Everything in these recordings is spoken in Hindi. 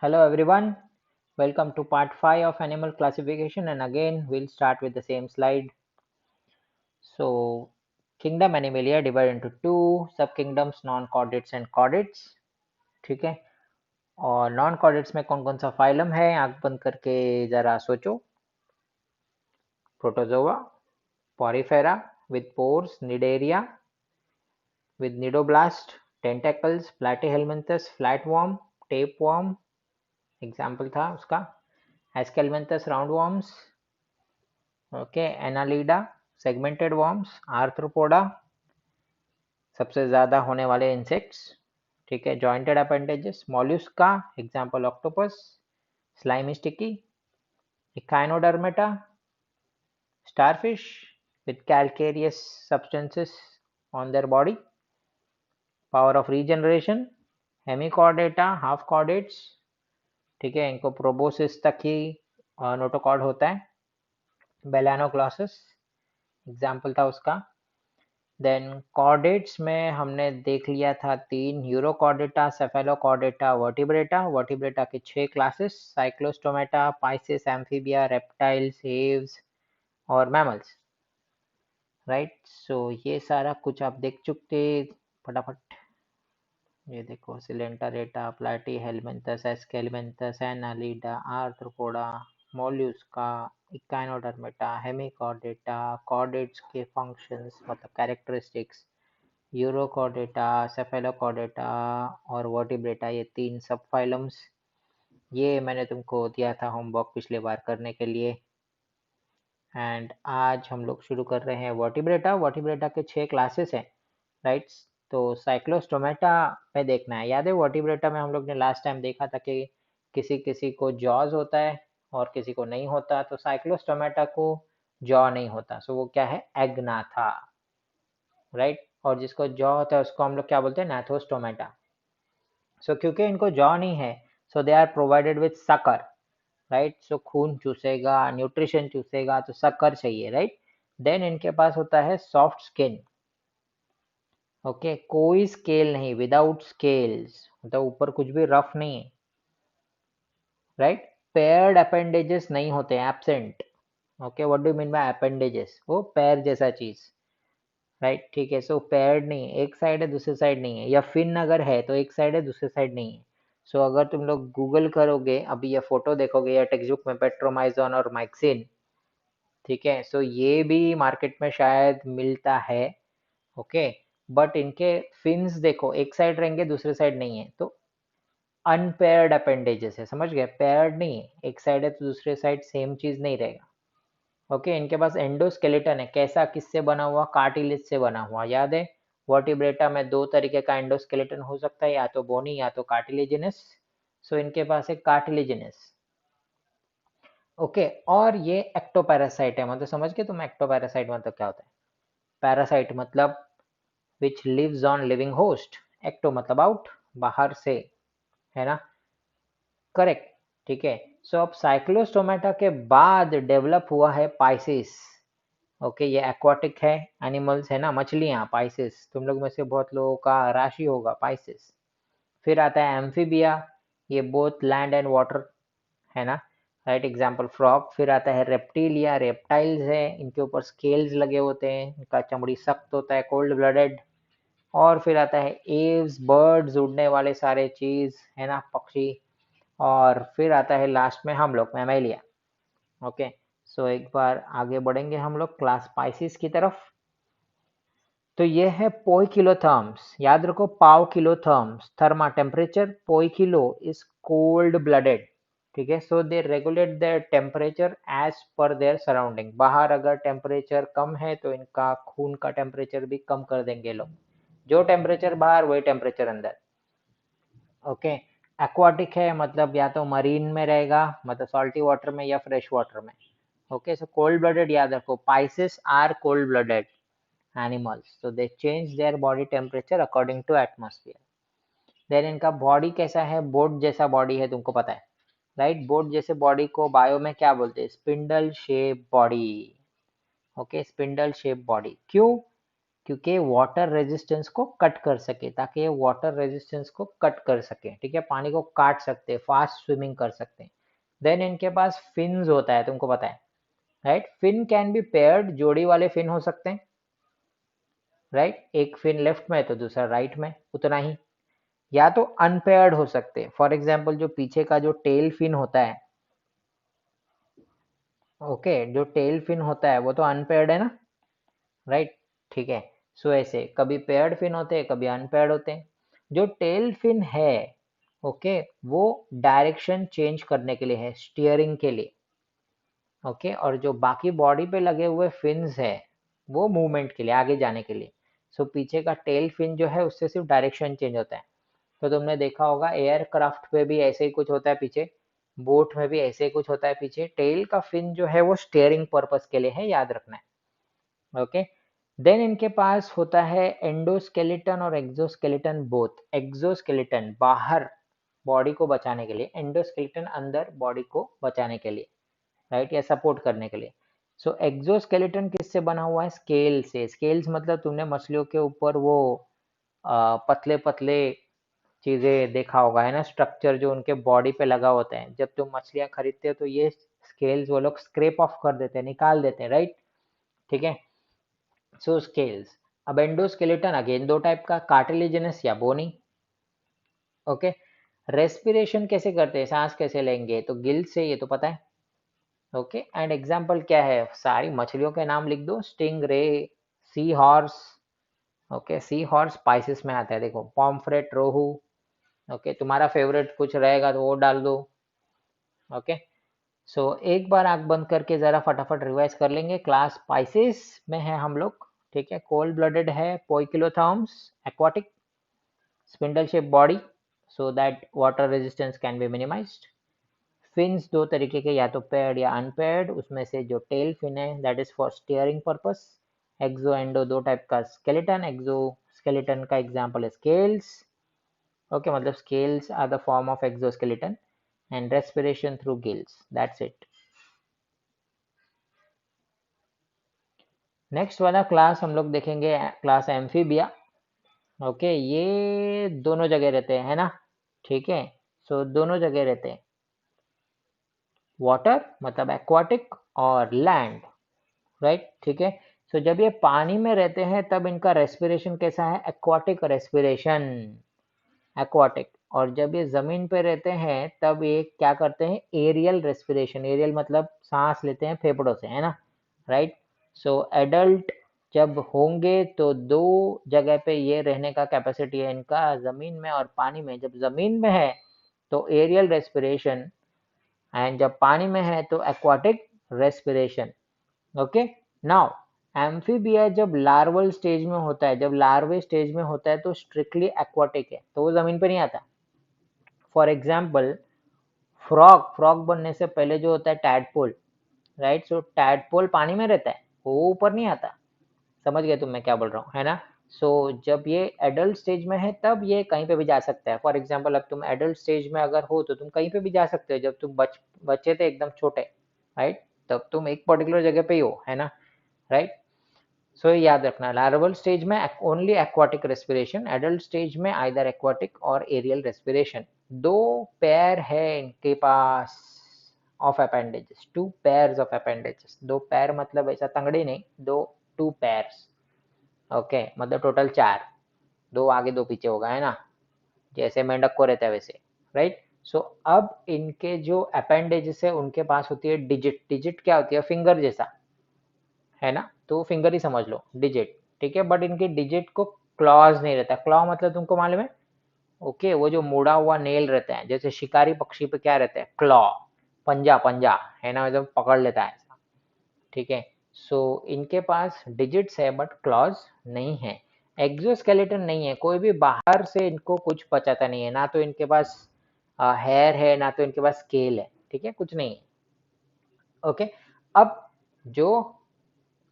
Hello everyone, welcome to part 5 of animal classification, and again we'll start with the same slide. So kingdom Animalia divided into two subkingdoms, non-chordates and chordates. ठीक है, और नॉन कॉर्डेट्स में कौन कौन सा फाइलम है आंख बंद करके जरा सोचो. Protozoa, porifera with pores, nidaria with nidoblast, tentacles, platyhelminthes, flatworm, tapeworm example था उसका, aschelminthes roundworms, okay, annelida, segmented worms, arthropoda, सबसे ज्यादा होने वाले इंसेक्ट्स. ठीक है, jointed appendages, mollusca, example octopus, slimy sticky, echinodermata, starfish with calcareous substances on their body, power of regeneration, hemichordata, half chordates. ठीक है, इनको प्रोबोसिस तक ही नोटोकॉर्ड होता है. बेलानोग्लॉसस एग्जाम्पल था उसका. देन कॉर्डेट्स में हमने देख लिया था तीन, यूरोकॉर्डेटा, सेफेलोकॉर्डेटा, वर्टिब्रेटा के 6 classes, cyclostomata, pisces, amphibia, reptiles, aves और मैमल्स. राइट, सो ये सारा कुछ आप देख चुके. फटाफट ये देखो, coelenterata, platyhelminthes, aschelminthes, annelida, arthropoda, mollusca, echinodermata, hemichordata, chordates के फंक्शंस मतलब कैरेक्टरिस्टिक्स, यूरोकॉर्डेटा, सेफेलोकॉर्डेटा और वर्टिब्रेटा, ये तीन सब फाइलम्स. ये मैंने तुमको दिया था होमवर्क पिछले बार करने के लिए. एंड आज हम लोग शुरू कर रहे हैं वर्टिब्रेटा के 6 क्लासेस हैं. राइट, तो साइक्लोस्टोमेटा में देखना है. याद है वर्टिब्रेटा में हम लोग ने लास्ट टाइम देखा था कि किसी किसी को जॉज होता है और किसी को नहीं होता. तो साइक्लोस्टोमेटा को जॉ नहीं होता, सो वो क्या है, एग्नाथा. राइट, और जिसको जॉ होता है उसको हम लोग क्या बोलते हैं, नाथोस्टोमेटा. सो क्योंकि इनको जॉ नहीं है, so they are provided with sucker. Right, so खून चूसेगा, न्यूट्रिशन चूसेगा, तो शक्कर चाहिए. राइट, देन इनके पास होता है सॉफ्ट स्किन. ओके, कोई स्केल नहीं, विदाउट स्केल्स, मतलब ऊपर कुछ भी रफ नहीं है. राइट, पेयर्ड अपेंडेजेस नहीं होते, absent. Okay, what do mean by appendages, वो पैर जैसा चीज. राइट, ठीक है, सो पेयर्ड नहीं है, एक साइड है दूसरी साइड नहीं है, या फिन अगर है तो एक साइड है दूसरी साइड नहीं है. सो अगर तुम लोग गूगल करोगे, अभी ये फोटो देखोगे या टेक्स्ट बुक में, पेट्रोमाइजोन और माइक्सिन. ठीक है, सो ये भी मार्केट में शायद मिलता है. ओके, बट इनके फिन्स देखो, एक साइड रहेंगे दूसरे साइड नहीं है, तो अनपेयर्ड अपेंडेजेस है. समझ गए, पेयर्ड नहीं है, एक साइड है तो दूसरे साइड सेम चीज नहीं रहेगा. ओके, इनके पास एंडोस्केलेटन है. कैसा, किससे बना हुआ, कार्टिलेज से बना हुआ. याद है, वर्टिब्रेटा में दो तरीके का एंडोस्केलेटन हो सकता है, या तो बोनी या तो कार्टिलेजिनस. सो इनके पास है कार्टिलेजिनस. ओके, और ये एक्टोपैरासाइट है. मतलब समझ गए तुम, एक्टोपैरासाइट मतलब क्या होता है. पैरासाइट मतलब which lives on living host. Ecto मतलब आउट, बाहर से, है ना. करेक्ट, ठीक है. सो अब साइक्लोस्टोमेटा के बाद डेवलप हुआ है पाइसिस. ओके, ये एक्वाटिक है, एनिमल्स है ना, मछलियां, पाइसिस. तुम लोग में से बहुत लोगों का राशि होगा पाइसिस. फिर आता है एम्फीबिया, ये बोथ लैंड एंड वाटर, है ना. Right, example frog. फिर आता है रेप्टिलिया, रेप्टाइल्स है, इनके ऊपर स्केल्स लगे होते हैं, इनका चमड़ी सख्त होता है, कोल्ड ब्लडेड. और फिर आता है एव्स, बर्ड्स, उड़ने वाले सारे चीज, है ना, पक्षी. और फिर आता है लास्ट में हम लोग, मैमेलिया. ओके, सो एक बार आगे बढ़ेंगे हम लोग क्लास स्पाइसिस की तरफ. तो ये है पोइकिलोथर्म्स. याद रखो, poikilotherms, therma temperature, poikilo is cold blooded. ठीक है, so they regulate their temperature as per their surrounding. बाहर अगर टेम्परेचर कम है तो इनका खून का टेम्परेचर भी कम कर देंगे लोग. जो टेम्परेचर बाहर वही टेम्परेचर अंदर. ओके, एक्वाटिक है मतलब या तो मरीन में रहेगा, मतलब सॉल्टी वाटर में, या फ्रेश वाटर में. ओके, सो कोल्ड ब्लडेड याद रखो, Pisces are cold blooded animals, so they change their body temperature according to atmosphere. then इनका बॉडी कैसा है, बोट जैसा बॉडी है, तुमको पता है. राइट, बोट जैसे बॉडी को बायो में क्या बोलते हैं, spindle shape body. Okay, spindle shape body क्यों, क्योंकि वाटर रेजिस्टेंस को कट कर सके, ताकि ये वाटर रेजिस्टेंस को कट कर सके, ठीक है, पानी को काट सकते, फास्ट स्विमिंग कर सकते हैं। देन इनके पास फिन्स होता है, तुमको पता है, right. Fin can be paired, जोड़ी वाले फिन हो सकते हैं, राइट। एक फिन लेफ्ट में तो दूसरा राइट में, उतना ही। या तो अनपेयर्ड हो सकते हैं, फॉर एग्जाम्पल जो पीछे का जो टेल फिन होता है, ओके, जो टेल फिन होता है वो तो अनपेयर्ड है ना, राइट, ठीक है। सो ऐसे कभी पेयर्ड फिन होते हैं, कभी अनपेयर्ड होते हैं। जो टेल फिन है, ओके, वो डायरेक्शन चेंज करने के लिए है, स्टीयरिंग के लिए, ओके। और जो बाकी बॉडी पे लगे हुए फिन्स है वो मूवमेंट के लिए, आगे जाने के लिए। सो पीछे का टेल फिन जो है उससे सिर्फ डायरेक्शन चेंज होता है। तो तुमने देखा होगा एयरक्राफ्ट पे भी ऐसे ही कुछ होता है पीछे, बोट में भी ऐसे ही कुछ होता है पीछे। टेल का फिन जो है वो स्टीयरिंग पर्पस के लिए है, याद रखना है, ओके। देन इनके पास होता है एंडोस्केलेटन और एक्सोस्केलेटन बोथ। एक्सोस्केलेटन बाहर बॉडी को बचाने के लिए, एंडोस्केलेटन अंदर बॉडी को बचाने के लिए, राइट, या सपोर्ट करने के लिए। सो एक्सोस्केलेटन किससे बना हुआ है? स्केल से। स्केल्स मतलब तुमने मछलियों के ऊपर वो पतले पतले चीजें देखा होगा, है ना, स्ट्रक्चर जो उनके बॉडी पे लगा होता है। जब तुम मछलियां खरीदते हो तो ये स्केल्स वो लोग स्क्रेप ऑफ कर देते हैं, निकाल देते हैं, राइट, ठीक है। सो स्केल्स। अब एंडोस्केलेटन अगेन दो टाइप का, कार्टिलेजिनस या बोनी, ओके। रेस्पिरेशन कैसे करते हैं, सांस कैसे लेंगे, तो गिल से, ये तो पता है, ओके। एंड एग्जाम्पल क्या है, सारी मछलियों के नाम लिख दो, स्टिंग रे, sea horse, okay, sea horse spices में आता है, देखो, पॉम्फ्रेट, रोहू, ओके। तुम्हारा फेवरेट कुछ रहेगा तो वो डाल दो, ओके। सो एक बार आंख बंद करके जरा फटाफट रिवाइज कर लेंगे। क्लास स्पाइसेस में है हम लोग, ठीक है। कोल्ड ब्लडेड है poikilotherms, aquatic, spindle shape body so that water resistance can be minimised. Fins दो तरीके के, या तो पेयर्ड या अनपेयर्ड, उसमें से जो टेल फिन है that is for steering purpose. Exo endo दो टाइप का स्केलेटन, एक्सो स्केलेटन का एग्जांपल है स्केल्स, ओके, मतलब scales are the form of exoskeleton and respiration through gills, that's it. Next वाला क्लास हम लोग देखेंगे, क्लास एम्फीबिया, ओके। ये दोनों जगह रहते हैं, है ना, ठीक है। सो दोनों जगह रहते हैं, वाटर मतलब एक्वाटिक और लैंड, राइट, ठीक है। सो जब ये पानी में रहते हैं तब इनका रेस्पिरेशन कैसा है, एक्वाटिक रेस्पिरेशन, एक्वाटिक। और जब ये जमीन पे रहते हैं तब ये क्या करते हैं, एरियल रेस्पिरेशन। एरियल मतलब सांस लेते हैं फेफड़ों से, है ना, राइट। सो एडल्ट जब होंगे तो दो जगह पे ये रहने का कैपेसिटी है इनका, जमीन में और पानी में। जब जमीन में है तो एरियल रेस्पिरेशन, एंड जब पानी में है तो aquatic respiration, okay. Now amphibia जब लार्वल स्टेज में होता है, जब लार्वे स्टेज में होता है तो स्ट्रिक्टली एक्वाटिक है, तो वो जमीन पे नहीं आता। फॉर एग्जाम्पल फ्रॉग, फ्रॉग बनने से पहले जो होता है टैडपोल, राइट। सो टैडपोल पानी में रहता है, वो ऊपर नहीं आता, समझ गए तुम मैं क्या बोल रहा हूँ, है ना। सो जब ये एडल्ट स्टेज में है तब ये कहीं पे भी जा सकता है। फॉर एग्जाम्पल अब तुम एडल्ट स्टेज में अगर हो तो तुम कहीं पे भी जा सकते हो। जब तुम बच्चे थे एकदम छोटे, राइट, तब तुम एक पर्टिकुलर जगह पे ही हो, है ना, राइट। सो याद रखना, लार्वल स्टेज में only aquatic respiration, adult stage में आइदर एक्वाटिक और एरियल रेस्पिरेशन। दो पैर है इनके पास of appendages, two pairs of appendages. दो पैर मतलब ऐसा तंगड़ी नहीं, दो, टू पेयर्स, ओके, मतलब टोटल चार, दो आगे दो पीछे होगा, है ना, जैसे मेंढक को रहता है वैसे, राइट। सो अब इनके जो अपेंडेजेस है उनके पास होती है डिजिट। डिजिट क्या होती है, फिंगर जैसा, है ना, तो फिंगर ही समझ लो डिजिट, ठीक है। बट इनके डिजिट को क्लॉज नहीं रहता। क्लॉ मतलब तुमको मालूम है, ओके, वो जो मुड़ा हुआ नेल रहता है, जैसे शिकारी पक्षी पे क्या रहता है, क्लॉ, पंजा, पंजा, है ना, मतलब पकड़ लेता है ऐसा, ठीक है। सो इनके पास डिजिट्स है बट क्लॉज नहीं है। एक्सोस्केलेटन नहीं है, कोई भी बाहर से इनको कुछ बचाता नहीं है, ना तो इनके पास हेयर है, ना तो इनके पास स्केल है, ठीक है, कुछ नहीं है, ओके। अब जो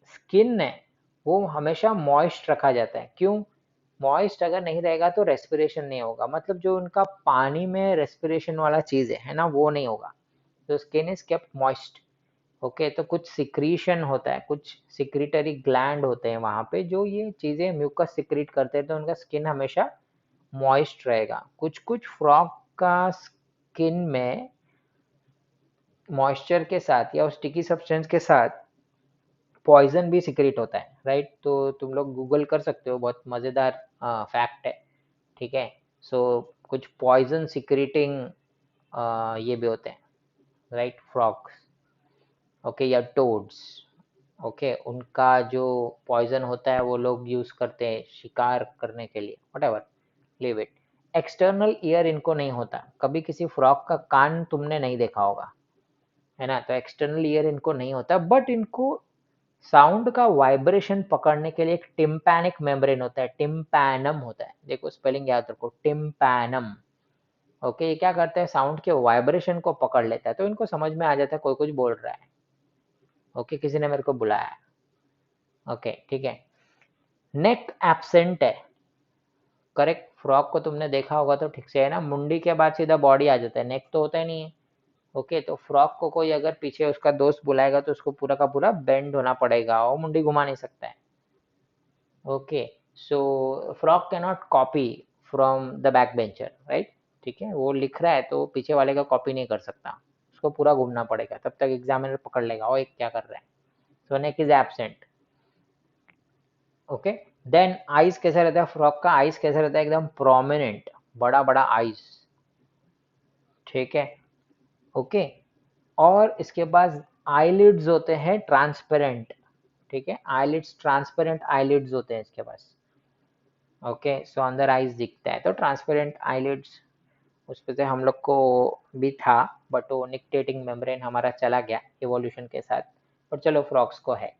स्किन है वो हमेशा मॉइस्ट रखा जाता है, क्यों, मॉइस्ट अगर नहीं रहेगा तो रेस्पिरेशन नहीं होगा, मतलब जो उनका पानी में रेस्पिरेशन वाला चीज है ना, वो नहीं होगा। तो skin is kept moist, okay, तो कुछ सिक्रीशन होता है, कुछ सिक्रीटरी ग्लैंड होते हैं वहां पे जो ये चीजें म्यूकस सिक्रीट करते हैं, तो उनका स्किन हमेशा मॉइस्ट रहेगा। कुछ कुछ फ्रॉग का स्किन में मॉइस्चर के साथ या उस स्टिकी सब्सटेंस के साथ पॉइजन भी सिक्रीट होता है, राइट। तो तुम लोग गूगल कर सकते हो, बहुत मज़ेदार फैक्ट है, ठीक है। सो कुछ पॉइजन सिक्रीटिंग ये भी होते हैं, राइट, फ्रॉग्स, ओके, या टोड्स, ओके। उनका जो पॉइजन होता है वो लोग यूज़ करते हैं शिकार करने के लिए, whatever, leave it. External ear इनको नहीं होता, कभी किसी फ्रॉग का कान तुमने नहीं देखा होगा, है ना, तो एक्सटर्नल ईयर इनको नहीं होता, बट इनको साउंड का वाइब्रेशन पकड़ने के लिए एक टिम्पैनिक मेम्ब्रेन होता है, टिम्पैनम होता है, देखो स्पेलिंग याद रखो, टिम्पैनम। ओके, ये क्या करता है, साउंड के वाइब्रेशन को पकड़ लेता है, तो इनको समझ में आ जाता है कोई कुछ बोल रहा है, ओके, किसी ने मेरे को बुलाया है, ओके, ठीक है। नेक एब्सेंट है, करेक्ट। फ्रॉग को तुमने देखा होगा तो ठीक से, है ना, मुंडी के बाद सीधा बॉडी आ जाता है, नेक तो होता ही नहीं है, ओके। तो फ्रॉग को कोई अगर पीछे उसका दोस्त बुलाएगा तो उसको पूरा का पूरा बेंड होना पड़ेगा, और मुंडी घुमा नहीं सकता है, okay. So frog cannot copy from the back bencher, right, ठीक है। वो लिख रहा है तो पीछे वाले का कॉपी नहीं कर सकता, उसको पूरा घूमना पड़ेगा, तब तक एग्जामिनर पकड़ लेगा और एक क्या कर रहा है। So neck is absent, okay. Then eyes कैसा रहता है, फ्रॉग का आइज कैसा रहता है, एकदम प्रोमिनेंट, बड़ा बड़ा आइज, ठीक है, ओके। और इसके बाद आईलिड्स होते हैं ट्रांसपेरेंट, ठीक है, आईलिड्स ट्रांसपेरेंट आईलिड्स होते हैं इसके पास, ओके। सो अंदर आइज दिखता है, तो ट्रांसपेरेंट आईलिड्स उस पे से हम लोग को भी था, बट वो निक्टेटिंग मेम्ब्रेन हमारा चला गया इवोल्यूशन के साथ, पर चलो फ्रॉक्स को है।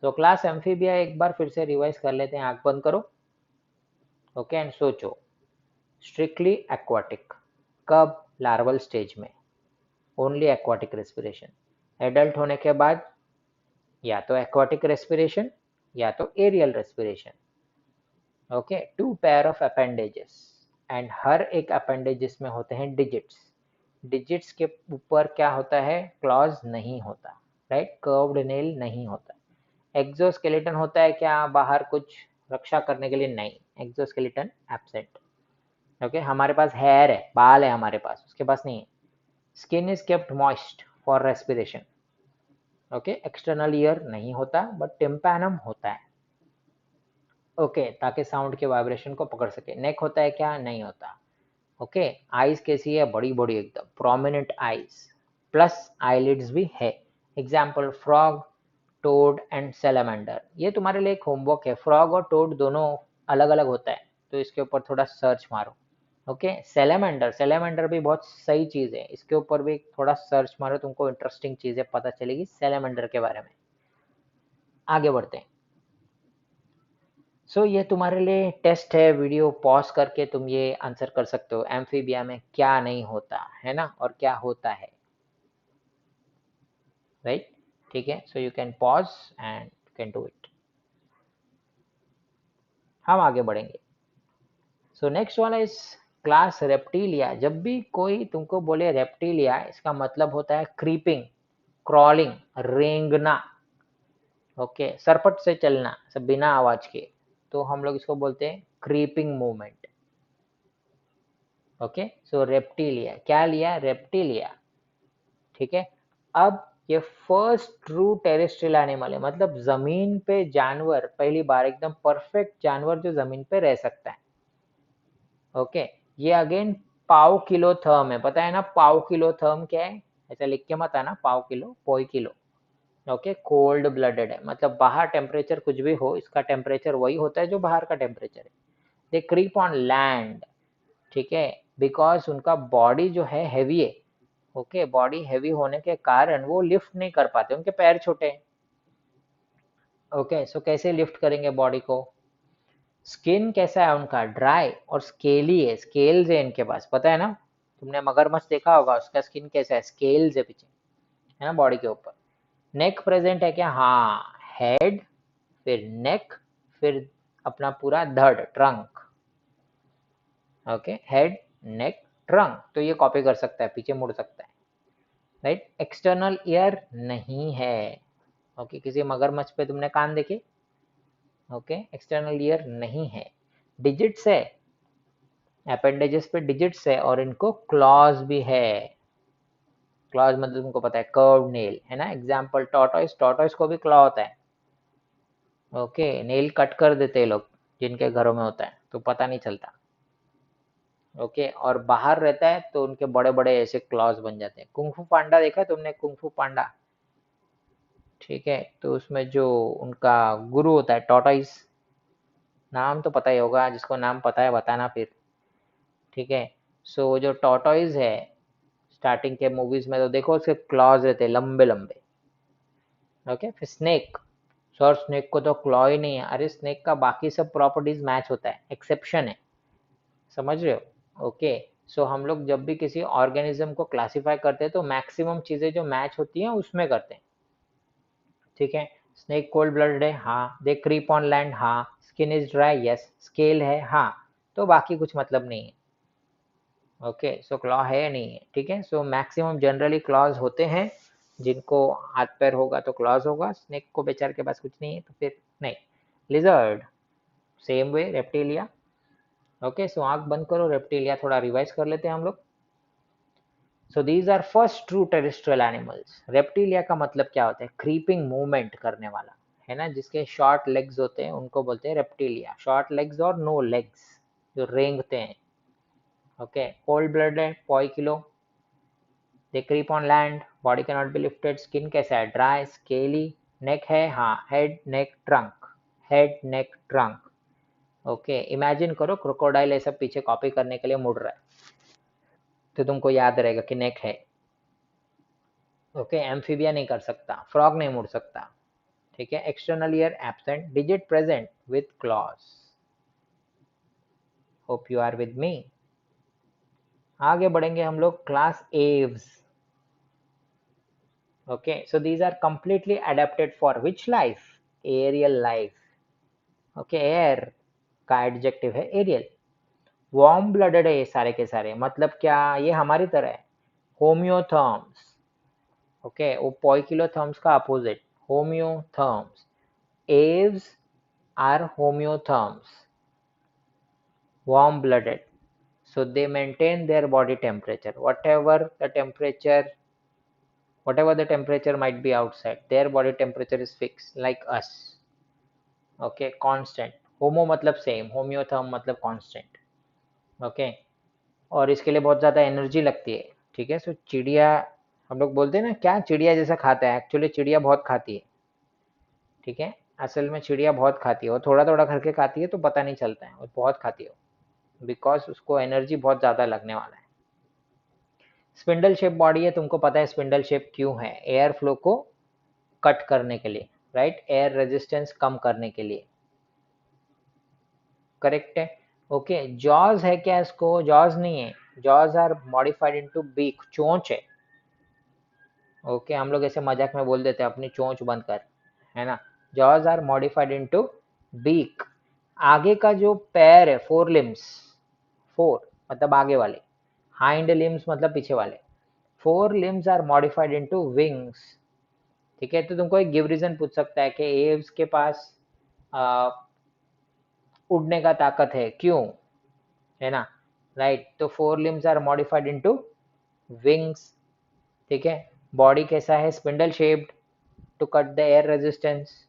तो क्लास एम्फीबिया एक बार फिर से रिवाइज कर लेते हैं, आंख बंद करो, ओके, एंड सोचो। स्ट्रिक्टली एक्वाटिक, कब, लार्वल स्टेज में, ओनली एक्वाटिक रेस्पिरेशन। एडल्ट होने के बाद या तो एक्वाटिक रेस्पिरेशन या तो aerial respiration, okay. Two pair of appendages, and हर एक अपेंडेजेस में होते हैं डिजिट्स, डिजिट्स के ऊपर क्या होता है, क्लॉज नहीं होता, राइट, कर्व्ड नेल नहीं होता। एक्सोस्केलेटन होता है क्या बाहर कुछ रक्षा करने के लिए, नहीं, एक्सोस्केलेटन एब्सेंट, ओके। हमारे पास हेयर है, बाल है हमारे पास, उसके पास नहीं है। Skin is kept moist for respiration, okay. External ear नहीं होता, बट टिम्पैनम होता है, ओके, ताकि साउंड के वाइब्रेशन को पकड़ सके। नेक होता है क्या, नहीं होता, ओके। आईज कैसी है, बड़ी बड़ी एकदम प्रोमिनेंट आईज, प्लस आईलिड्स भी है। Example frog, toad and salamander, ये तुम्हारे लिए एक होमवर्क है, फ्रॉग और टोड दोनों अलग अलग होता है, तो इसके ऊपर थोड़ा सर्च मारो, ओके। सेलेमेंडर, सेलेमेंडर भी बहुत सही चीज़ है, इसके ऊपर भी थोड़ा सर्च मारो, तुमको इंटरेस्टिंग चीज़ें पता चलेगी सेलेमेंडर के बारे में। आगे बढ़ते हैं। सो ये तुम्हारे लिए टेस्ट है, वीडियो पॉज करके तुम ये आंसर कर सकते हो, एम्फीबिया में क्या नहीं होता है ना, और क्या होता है, राइट, ठीक है। So you can pause and you can do it. हम आगे बढ़ेंगे। So next one is class reptilia. जब भी कोई तुमको बोले रेप्टिलिया, इसका मतलब होता है क्रीपिंग, क्रॉलिंग, रेंगना, ओके, सरपट से चलना, सब बिना आवाज के, तो हम लोग इसको बोलते हैं क्रीपिंग मूवमेंट, ओके। सो रेप्टिलिया, क्या लिया, रेप्टिलिया, ठीक है। अब ये फर्स्ट ट्रू टेरेस्ट्रियल एनिमल है, मतलब जमीन पे जानवर, पहली बार एकदम परफेक्ट जानवर जो जमीन पे रह सकता है, ओके। ये अगेन पाव किलो थर्म है, पता है ना पाव किलो थर्म क्या है, ऐसा लिख के मत आना, पाव किलो पोई किलो, ओके। कोल्ड ब्लडेड है, मतलब बाहर टेम्परेचर कुछ भी हो, इसका टेम्परेचर वही होता है जो बाहर का टेम्परेचर है। दे क्रीप ऑन लैंड, ठीक है, बिकॉज उनका बॉडी जो है हैवी है, ओके। बॉडी हैवी होने के कारण वो लिफ्ट नहीं कर पाते, उनके पैर छोटे हैं, ओके। सो कैसे लिफ्ट करेंगे बॉडी को। स्किन कैसा है उनका, ड्राई और स्केली है, स्केल्स है इनके पास, पता है ना, तुमने मगरमच्छ देखा होगा, उसका स्किन कैसा है, स्केल्स है पीछे, है ना, बॉडी के ऊपर। नेक प्रेजेंट है क्या, हाँ, हेड, फिर नेक, फिर अपना पूरा धड़, trunk, okay, head, neck, trunk, तो ये कॉपी कर सकता है, पीछे मुड़ सकता है, राइट। एक्सटर्नल ईयर नहीं है। ओके, किसी मगरमच्छ पे तुमने कान देखे? ओके, एक्सटर्नल ईयर नहीं है। डिजिट्स है, अपेंडेजेस पे डिजिट्स है, और इनको क्लॉज भी है। क्लॉज मतलब तुमको पता है, कर्व नेल है ना। एग्जाम्पल टॉर्टोइस, टॉर्टोइस को भी क्लॉ होता है। ओके, नेल कट कर देते हैं लोग जिनके घरों में होता है, तो पता नहीं चलता। ओके, और बाहर रहता है तो उनके बड़े बड़े ऐसे क्लॉज बन जाते हैं। कुंफू पांडा देखा है तुमने? कुंफू पांडा, ठीक है, तो उसमें जो उनका गुरु होता है टॉर्टोइस, नाम तो पता ही होगा, जिसको नाम पता है बताना फिर, ठीक है। सो जो टॉर्टोइस है, स्टार्टिंग के मूवीज में तो देखो उसके क्लॉज रहते हैं लंबे लंबे। ओके, फिर स्नेक, सर स्नेक को तो क्लॉ ही नहीं है। अरे स्नेक का बाकी सब प्रॉपर्टीज मैच होता है, एक्सेप्शन है, समझ रहे हो? ओके, सो हम लोग जब भी किसी ऑर्गेनिज्म को क्लासिफाई करते हैं तो मैक्सिमम चीजें जो मैच होती हैं उसमें करते हैं, ठीक है। स्नेक कोल्ड ब्लडेड है, हाँ। दे क्रीप ऑन लैंड, हाँ। Skin is dry, yes. Scale है, हाँ। तो बाकी कुछ मतलब नहीं है। ओके, सो क्लॉ है या नहीं है, ठीक है। सो मैक्सिमम जनरली क्लॉज होते हैं, जिनको हाथ पैर होगा तो क्लॉज होगा। स्नेक को बेचारे के पास कुछ नहीं है तो फिर नहीं। Lizard, same way. Reptilia, okay, so आंख बंद करो, रेप्टिलिया थोड़ा रिवाइज कर लेते हैं हम लोग। So these are first true terrestrial animals. Reptilia का मतलब क्या होता है? क्रीपिंग मूवमेंट करने वाला, है ना, जिसके शॉर्ट लेग्स होते हैं उनको बोलते हैं रेप्टिलिया। शॉर्ट लेग्स और नो लेग्स, जो रेंगते हैं। Okay, cold blooded, poikilo. They creep on land, body can not be lifted. Skin कैसा है? Dry, scaly. नेक है, हाँ। Head, neck, trunk. Head, neck, trunk. Okay, imagine करो क्रोकोडाइल ऐसा पीछे कॉपी करने के लिए मुड़ रहा है, तो तुमको याद रहेगा कि नेक है। ओके, एम्फीबिया नहीं कर सकता, फ्रॉग नहीं मुड़ सकता, ठीक है। External ear absent, digit present with claws. Hope you are with me. आगे बढ़ेंगे हम लोग, class Aves. Okay, so these are completely adapted for which life? Aerial life. Okay, air का एडजेक्टिव है एरियल। वार्म ब्लडेड है ये सारे के सारे, मतलब क्या? ये हमारी तरह है। होम्योथर्म्स, ओके, वो पोइकिलोथर्म्स का opposite, homeotherms. Aves are homeotherms, warm blooded, so they maintain their body temperature, whatever the temperature might be outside, their body temperature is fixed like us। okay, constant। homo मतलब same, homeotherm मतलब constant। okay, और इसके लिए बहुत ज़्यादा एनर्जी लगती है, ठीक है। सो चिड़िया, हम लोग बोलते हैं ना क्या चिड़िया जैसा खाता है, एक्चुअली चिड़िया बहुत खाती है, ठीक है। असल में चिड़िया बहुत खाती है, और थोड़ा थोड़ा करके खाती है तो पता नहीं चलता है, और बहुत खाती है बिकॉज उसको एनर्जी बहुत ज़्यादा लगने वाला है। स्पिंडल शेप बॉडी है, तुमको पता है स्पिंडल शेप क्यों है? एयर फ्लो को कट करने के लिए, राइट, एयर रेजिस्टेंस कम करने के लिए, करेक्ट है। ओके, जॉज है क्या? इसको जॉज नहीं है, jaws are modified into beak, चोंच है। ओके, हम लोग ऐसे मजाक में बोल देते हैं अपनी चोंच बंद कर, है ना। Jaws are modified into beak. आगे का जो पैर है, फोर लिम्स, फोर मतलब आगे वाले, हाइंड लिम्स मतलब पीछे वाले, fore limbs are modified into wings, ठीक है। तो तुमको एक गिव रीजन पूछ सकता है कि एव्स के पास आ, उड़ने का ताकत है, क्यों, है ना, राइट। तो fore limbs are modified into wings, ठीक है। बॉडी कैसा है? Spindle shaped to cut the air resistance,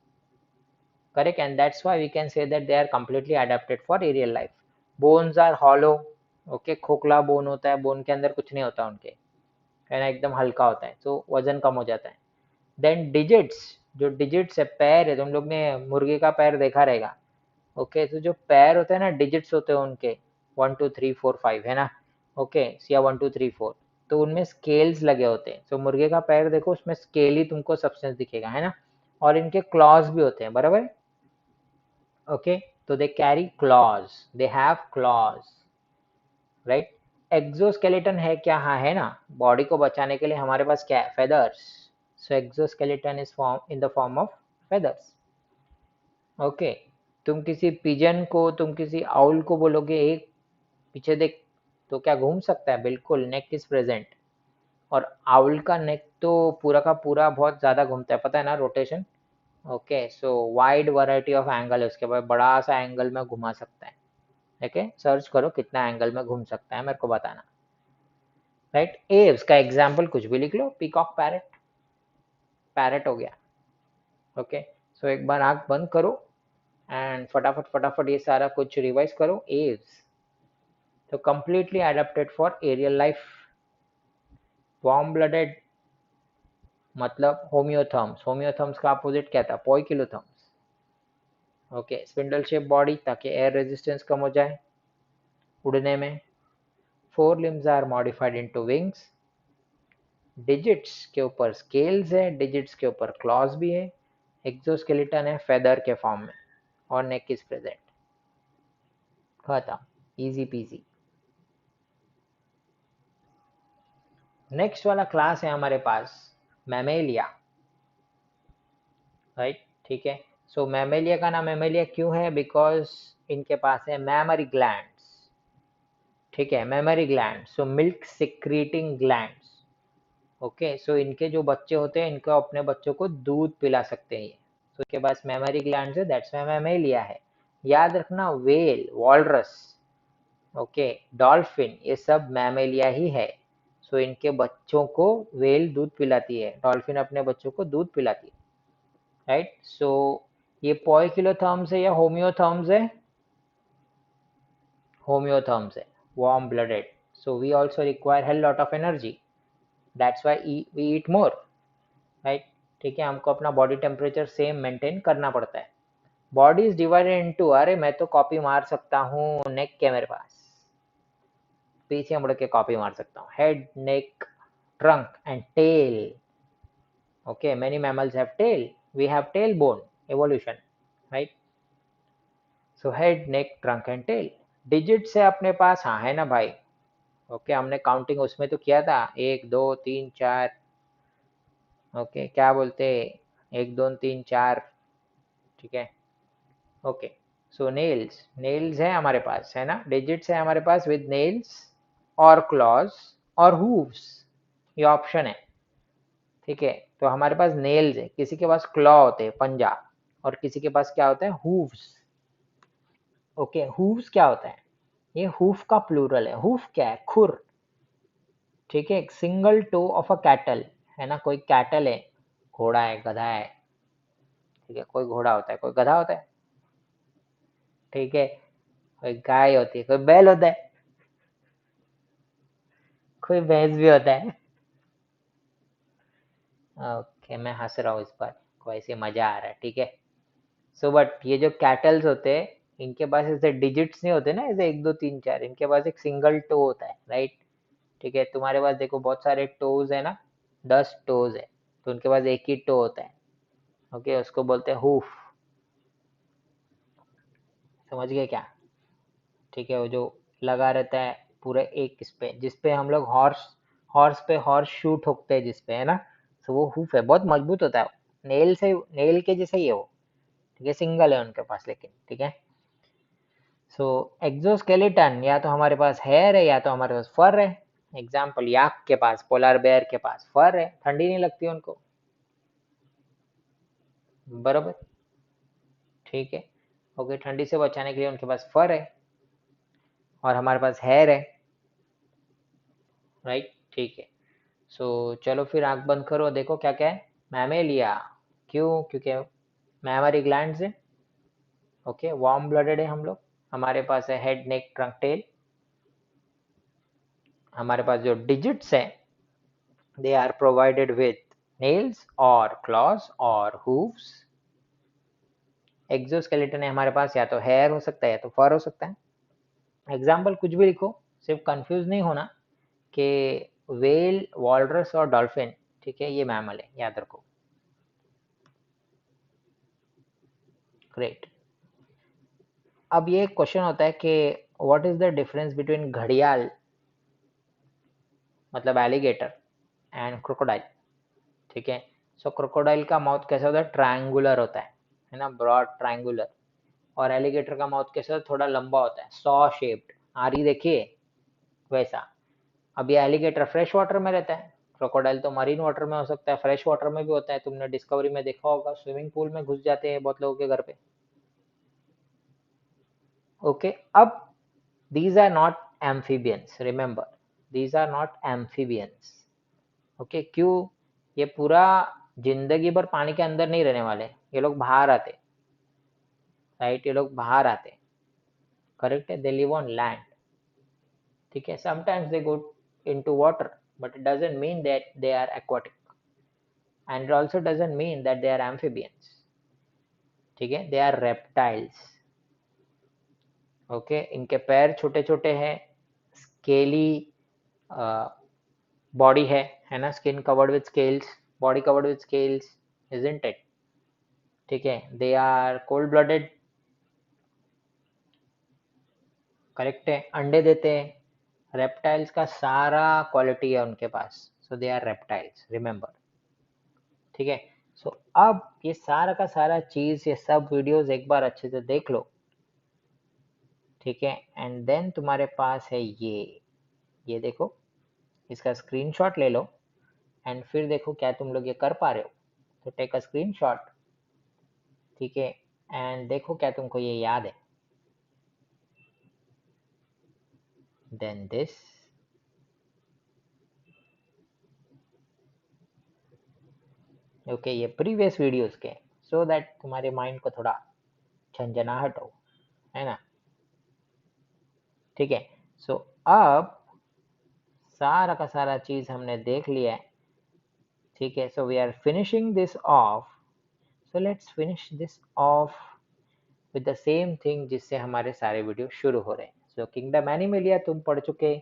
correct, and that's why we can say that they are completely adapted for aerial life। bones are hollow, okay, खोखला बोन होता है, बोन के अंदर कुछ नहीं होता उनके, है ना, एकदम हल्का होता है, तो वजन कम हो जाता है। देन डिजिट्स, जो डिजिट्स है, पैर है, तुम लोग ने मुर्गे का पैर देखा रहेगा, ओके, तो जो पैर होते हैं ना, डिजिट्स होते हैं उनके, 1 2 3 4 5, है ना, ओके, या 1 2 3 4, तो उनमें स्केल्स लगे होते हैं। तो मुर्गे का पैर देखो, उसमें स्केली तुमको सब्सटेंस दिखेगा, है ना, और इनके क्लॉज भी होते हैं, बराबर। okay, so they carry claws, they have claws, right। Exoskeleton है क्या? हाँ है ना, बॉडी को बचाने के लिए हमारे पास क्या है? Feathers. So exoskeleton is form in the form of feathers. Okay, तुम किसी पिजन को, तुम किसी आउल को बोलोगे एक पीछे देख, तो क्या घूम सकता है? बिल्कुल, नेक इज प्रेजेंट, और आउल का नेक तो पूरा का पूरा बहुत ज़्यादा घूमता है, पता है ना, rotation. Okay, so wide variety of angle है उसके बाद, बड़ा सा एंगल में घुमा सकता है। ओके, सर्च करो कितना एंगल में घूम सकता है, मेरे को बताना। राइट, एव्स का एग्जाम्पल कुछ भी लिख लो, पीकॉक, पैरेट, पैरेट हो गया। ओके, सो एक बार आंख बंद करो एंड फटाफट फटाफट ये सारा कुछ रिवाइज करो। एव्स तो completely adapted for aerial life. Warm blooded मतलब होम्योथर्म्स, होम्योथर्म्स का अपोजिट क्या था, poikilotherms. Okay, spindle shape body ताकि एयर रेजिस्टेंस कम हो जाए उड़ने में। Fore limbs are modified into wings. Digits के ऊपर स्केल्स है, डिजिट्स के ऊपर क्लॉज भी है। एक्सोस्केलेटन है फेदर के फॉर्म में और नेक इज प्रेजेंट। खत्म, इजी पीजी। नेक्स्ट वाला क्लास है हमारे पास मैमेलिया। राइट, ठीक है। सो मैमेलिया का नाम मैमेलिया क्यों है, बिकॉज इनके पास है मैमरी ग्लैंड्स। ठीक है, mammary gland, so milk secreting glands. Okay, so इनके जो बच्चे होते हैं इनको अपने बच्चों को दूध पिला सकते हैं। तो इनके पास मैमरी ग्लैंड्स है, दैट्स वाई मैमेलिया है। याद रखना, वेल, वॉलरस, ओके, डॉल्फिन, ये सब मैमेलिया ही है। सो इनके बच्चों को वेल दूध पिलाती है, डॉल्फिन अपने बच्चों को दूध पिलाती है। राइट, सो ये पोइकिलोथर्म्स है या होम्योथर्म्स है, होम्योथर्म्स है, warm blooded. So we also require hell lot of energy, that's why we eat more. Right, ठीक है, हमको अपना बॉडी टेम्परेचर सेम मेंटेन करना पड़ता है। बॉडी इज डिवाइडेड इनटू, अरे मैं तो कॉपी मार सकता हूँ, नेक के मेरे पास पीछे मुड़ के कॉपी मार सकता हूँ। Head, neck, trunk and tail. Okay, many mammals have tail, we have tail bone, evolution. Right, so head, neck, trunk and tail. Digits है अपने पास, हाँ है ना भाई। ओके, हमने काउंटिंग उसमें तो किया था, 1 2 3 4। ओके, क्या बोलते, 1 2 3 4, ठीक है। ओके, सो नेल्स, नेल्स है हमारे पास, है ना, डिजिट्स है हमारे पास विद नेल्स और क्लॉज और हूव्स, ये ऑप्शन है। ठीक है, तो हमारे पास नेल्स है, किसी के पास क्लॉ होते हैं, पंजा, और किसी के पास क्या होता है, हूव्स। ओके, हूव्स क्या होता है, ये हूफ का प्लूरल है। हूफ क्या है, खुर। ठीक है, single toe of a cattle, है ना, कोई कैटल है, घोड़ा है, गधा है। ठीक है, कोई घोड़ा होता है, कोई गधा होता है। ठीक है, कोई गाय होती है, कोई बैल होता है, कोई भैंस भी होता है। ओके, मैं हंस रहा हूँ इस पर, को ऐसे मजा आ रहा है, ठीक है। सो बट ये जो कैटल्स होते हैं, इनके पास ऐसे डिजिट्स नहीं होते ना, ऐसे 1 2 3 4, इनके पास एक सिंगल टो होता है। राइट, ठीक है, तुम्हारे पास देखो बहुत सारे टोज है ना, 10 टोज है, तो उनके पास एक ही टो होता है। ओके, उसको बोलते हैं हूफ। समझ गए क्या। ठीक है, वो जो लगा रहता है पूरे एक इस पे, जिसपे हम लोग हॉर्स, हॉर्स पे हॉर्स शू ठोकते हैं जिसपे, है ना, तो वो हुफ है, बहुत मजबूत होता है। नेल से, नेल के जैसे ही है वो। ठीक है, सिंगल है उनके पास लेकिन, ठीक है। सो एक्सोस्केलेटन, या तो हमारे पास हेयर है या तो हमारे पास फर है। एग्जाम्पल, याक के पास, पोलर बेयर के पास फर है, ठंडी नहीं लगती उनको, बराबर। ठीक है, ओके, ठंडी से बचाने के लिए उनके पास फर है और हमारे पास हेयर है। राइट, ठीक है। सो चलो फिर आंख बंद करो, देखो क्या क्या है। मैमेलिया, क्यों, क्योंकि मैमरी ग्लैंड है। ओके, वार्म ब्लडेड है हम लोग। हमारे पास है हेड, नेक, ट्रंक, टेल। हमारे पास जो डिजिट्स हैं, they are provided with nails और क्लॉज और हूव्स। एक्सोस्केलेटन है हमारे पास, या तो हेयर हो सकता है या तो फर हो सकता है। एग्जाम्पल कुछ भी लिखो, सिर्फ कंफ्यूज नहीं होना कि वेल, वॉलरस और डॉल्फिन, ठीक है, ये मैमल है, याद रखो। ग्रेट। अब ये क्वेश्चन होता है कि what is the difference between घड़ियाल मतलब एलिगेटर एंड क्रोकोडाइल। ठीक है, सो क्रोकोडाइल का माउथ कैसा होता है, ट्रायंगुलर होता है ना, ब्रॉड ट्रायंगुलर। और एलिगेटर का माउथ कैसा होता है, थोड़ा लंबा होता है, सॉ शेप्ड, आरी देखिए वैसा। अब ये एलिगेटर फ्रेश वाटर में रहता है, क्रोकोडाइल तो मरीन वाटर में हो सकता है, फ्रेश वाटर में भी होता है, तुमने डिस्कवरी में देखा होगा, स्विमिंग पूल में घुस जाते हैं बहुत लोगों के घर पे। ओके, अब these are not amphibians, remember these are not amphibians। Okay, क्यों? ये पूरा जिंदगी भर पानी के अंदर नहीं रहने वाले, ये लोग बाहर आते, राइट, ये लोग बाहर आते, करेक्ट है, दे लिव ऑन लैंड, ठीक है, sometimes they go into water, but it doesn't mean that they are aquatic, and it also doesn't mean that they are amphibians, ठीक है, they are reptiles। ओके, इनके पैर छोटे छोटे हैं, स्केली बॉडी है ना, skin covered with scales, body covered with scales, isn't it, ठीक है, they are cold blooded, correct है, अंडे देते हैं, रेप्टाइल्स का सारा क्वालिटी है उनके पास, सो दे आर रेप्टाइल्स, रिमेंबर, ठीक है। सो अब ये सारा का सारा चीज, ये सब वीडियोस एक बार अच्छे से देख लो, ठीक है, एंड देन तुम्हारे पास है ये देखो, इसका स्क्रीनशॉट ले लो, एंड फिर देखो क्या तुम लोग ये कर पा रहे हो, तो टेक अ स्क्रीनशॉट, ठीक है, एंड देखो क्या तुमको ये याद है, देन दिस, ओके, ये प्रीवियस वीडियोस के, सो दैट तुम्हारे माइंड को थोड़ा झंझनाहट हो, है ना, ठीक है। सो अब सारा का सारा चीज हमने देख लिया है, ठीक है, so we are finishing this off, so let's finish this off with the same thing जिससे हमारे सारे वीडियो शुरू हो रहे हैं। सो किंगडम एनिमलिया तुम पढ़ चुके,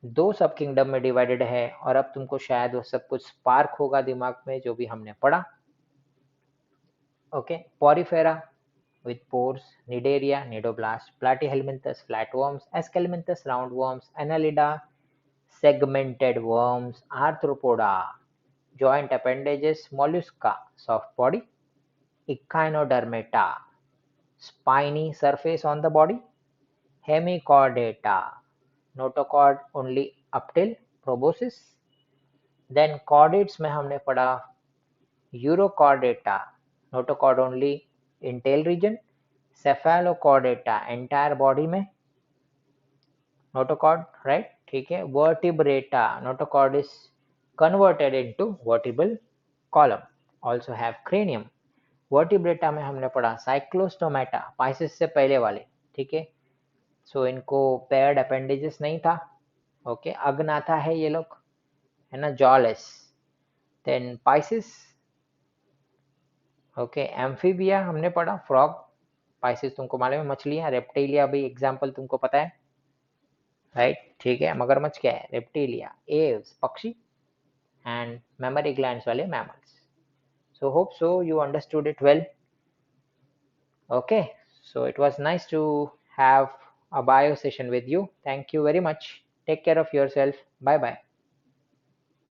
दो सब किंगडम में डिवाइडेड है, और अब तुमको शायद वो सब कुछ स्पार्क होगा दिमाग में जो भी हमने पढ़ा। Okay, Porifera with pores, Nidaria, Nidoblast, Platyhelminthes, flatworms, Escalminthus, roundworms, Annelida, segmented worms, Arthropoda, joint appendages, Mollusca, soft body, Echinodermata, spiny surface on the body, Hemichordata, notochord only up till proboscis, then chordates में हमने पढ़ा Urochordata, notochord only in tail region, Cephalochordata entire body में, notochord, right, ठीक है, Vertebrata, notochord is converted into vertebral column, also have cranium। Vertebrata में हमने पढ़ा Cyclostomata, Pisces से पहले वाले, ठीक है, सो इनको paired appendages नहीं था, ओके, अग्नाथा है ये लोग, है ना, jawless, then Pisces, okay, Amphibia हमने पढ़ा फ्रॉग, पाइसिस तुमको मालूम है मछलियां, रेप्टिलिया भी एग्जांपल तुमको पता है, राइट, ठीक है, मगरमच्छ क्या है, रेप्टिलिया, एव्स पक्षी, एंड मेमरी ग्लैंड्स वाले mammals. So hope so you understood it well. Okay, so it was nice to have a bio session with you. Thank you very much. Take care of yourself. Bye bye.